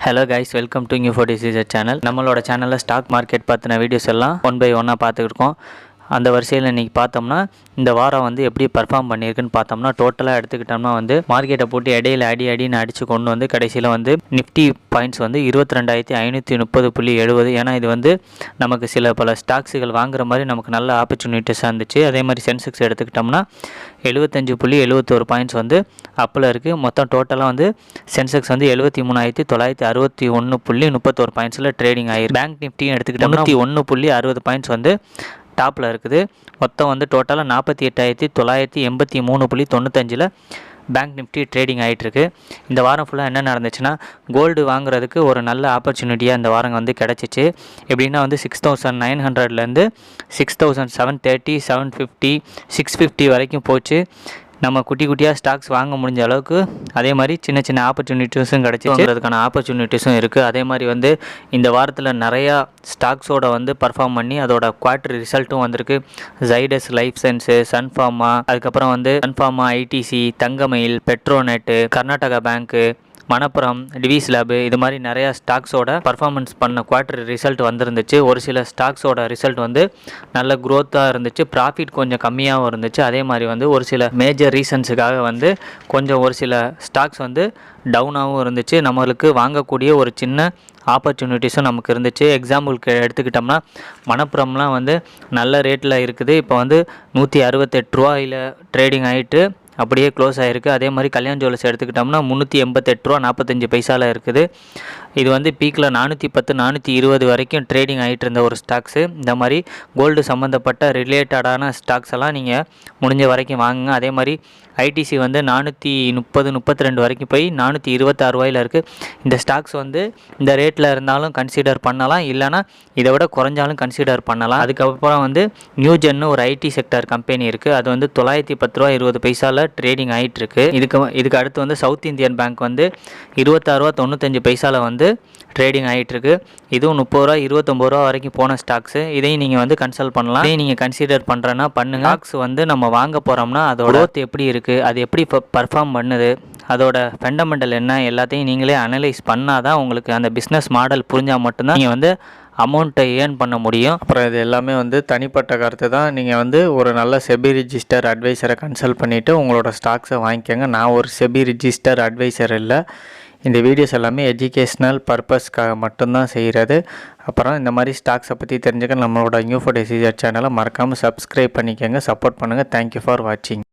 Hello guys, welcome to new Fortis channel. நம்மளோட சேனலில் stock market பற்றின வீடியோஸ் எல்லாம் ஒன் பை ஒன்னாக பார்த்துக்கிருக்கோம். அந்த வரிசையில் இன்றைக்கி பார்த்தோம்னா இந்த வாரம் எப்படி பர்ஃபார்ம் பண்ணியிருக்குன்னு பார்த்தோம்னா, டோட்டலாக எடுத்துக்கிட்டோம்னா மார்க்கெட்டை போட்டு இடையில அடின்னு அடித்து கொண்டு கடைசியில் நிஃப்டி பாயிண்ட்ஸ் 22,530.70. ஏன்னா இது நமக்கு பல ஸ்டாக்ஸுகள் வாங்குற மாதிரி நமக்கு நல்ல ஆப்பர்ச்சுனிட்டிஸாக இருந்துச்சு. அதே மாதிரி சென்செக்ஸ் எடுத்துக்கிட்டோம்னா 75.71 பாயிண்ட்ஸ் அப்பில் இருக்குது. மொத்தம் டோட்டலாக சென்செக்ஸ் 73,961.31 பாயிண்ட்ஸில் ட்ரேடிங் ஆகிருக்கு. பேங்க் நிஃப்டியும் எடுத்துக்கிட்டோம்னா 1.60 பாயிண்ட்ஸ் டாப்பில் இருக்குது. மொத்தம் டோட்டலாக 48,983.95 பேங்க் நிஃப்டி ட்ரேடிங் ஆகிட்டுருக்கு. இந்த வாரம் ஃபுல்லாக என்ன நடந்துச்சுன்னா, கோல்டு வாங்குறதுக்கு ஒரு நல்ல ஆப்பர்ச்சுனிட்டியாக இந்த வாரம் கிடச்சிச்சு. எப்படின்னா 6,900லேருந்து 6,730, 750, 650 வரைக்கும் போச்சு. நம்ம குட்டியாக ஸ்டாக்ஸ் வாங்க முடிஞ்ச அளவுக்கு அதே மாதிரி சின்ன ஆப்பர்ச்சுனிட்டிஸும் கிடச்சிச்சுக்கிறதுக்கான ஆப்பர்ச்சுனிட்டிஸும் இருக்குது. அதே மாதிரி இந்த வாரத்தில் நிறையா ஸ்டாக்ஸோட பர்ஃபார்ம் பண்ணி அதோட குவார்ட்டர் ரிசல்ட்டும் வந்திருக்கு. ஜைடஸ் லைஃப் சயின்ஸு, சன்ஃபார்மா, அதுக்கப்புறம் சன்ஃபார்மா, ஐடிசி, தங்கமயில், பெட்ரோநெட்டு, கர்நாடகா பேங்க்கு, மணப்புரம், டிவிஸ் லேபு, இது மாதிரி நிறையா ஸ்டாக்ஸோட பர்ஃபார்மன்ஸ் பண்ண குவார்ட்டர் ரிசல்ட் வந்துருந்துச்சு. ஒரு சில ஸ்டாக்ஸோட ரிசல்ட் நல்ல க்ரோத்தாக இருந்துச்சு. ப்ராஃபிட் கொஞ்சம் கம்மியாகவும் இருந்துச்சு. அதே மாதிரி ஒரு சில மேஜர் ரீசன்ஸுக்காக கொஞ்சம் ஒரு சில ஸ்டாக்ஸ் டவுனாகவும் இருந்துச்சு. நம்மளுக்கு வாங்கக்கூடிய ஒரு சின்ன ஆப்பர்ச்சுனிட்டிஸும் நமக்கு இருந்துச்சு. எக்ஸாம்பிளுக்கு எடுத்துக்கிட்டோம்னா, மணப்புரம்லாம் நல்ல ரேட்டில் இருக்குது. இப்போ 168 ரூபாயில் ட்ரேடிங் ஆகிட்டு அப்படியே க்ளோஸ் ஆகிருக்கு. அதே மாதிரி கல்யாண் ஜுவல்லர்ஸ் எடுத்துக்கிட்டோம்னா 388.45 இருக்குது. இது பீக்கில் 410, 420 வரைக்கும் ட்ரேடிங் ஆகிட்டு இருந்த ஒரு ஸ்டாக்ஸு. இந்த மாதிரி கோல்டு சம்மந்தப்பட்ட ரிலேட்டடான ஸ்டாக்ஸ் எல்லாம் நீங்கள் முடிஞ்ச வரைக்கும் வாங்குங்க. அதே மாதிரி ஐடிசி 430, 32 வரைக்கும் போய் 426 ரூபாயில் இருக்குது. இந்த ஸ்டாக்ஸ் இந்த ரேட்டில் இருந்தாலும் கன்சிடர் பண்ணலாம், இல்லைனா இதை விட குறைஞ்சாலும் கன்சிடர் பண்ணலாம். அதுக்கப்புறம் நியூஜென்னு ஒரு ஐடி செக்டர் கம்பெனி இருக்குது. அது 910.20 ரூபாயில் ட்ரேடிங் ஆகிட்டுருக்கு. இதுக்கு அடுத்து சவுத் இந்தியன் பேங்க் 26.95 ட்ரேடிங் ஆகிட்டுருக்கு. இதுவும் 30 ரூபா, 29 ரூபா வரைக்கும் போன ஸ்டாக்ஸு. இதையும் நீங்கள் கன்சல்ட் பண்ணலாம். இதையும் நீங்கள் கன்சிடர் பண்ணுறேன்னா பண்ணுங்கள். ஸ்டாக்ஸ் நம்ம வாங்க போகிறோம்னா அதோட க்ரோத் எப்படி இருக்குது, அது எப்படி பர்ஃபார்ம் பண்ணுது, அதோட ஃபண்டமெண்டல் என்ன, எல்லாத்தையும் நீங்களே அனலைஸ் பண்ணால் தான் உங்களுக்கு அந்த பிஸ்னஸ் மாடல் புரிஞ்சால் மட்டும்தான் நீங்கள் அமௌண்ட்டை ஏர்ன் பண்ண முடியும். அப்புறம் இது எல்லாமே தனிப்பட்ட கருத்து தான். நீங்கள் ஒரு நல்ல செபி ரிஜிஸ்டர் அட்வைசரை கன்சல்ட் பண்ணிவிட்டு உங்களோட ஸ்டாக்ஸை வாங்கிக்கோங்க. நான் ஒரு செபி ரிஜிஸ்டர் அட்வைசர் இல்லை. இந்த வீடியோஸ் எல்லாமே எஜுகேஷ்னல் பர்பஸ்க்காக மட்டும்தான் செய்கிறது. அப்புறம் இந்த மாதிரி ஸ்டாக்ஸை பற்றி தெரிஞ்சுக்க நம்மளோட நியூ ஃபோர்டிஸ் சேனலை மறக்காமல் சப்ஸ்கிரைப் பண்ணிக்கோங்க, சப்போர்ட் பண்ணுங்கள். தேங்க்யூ ஃபார் வாட்சிங்.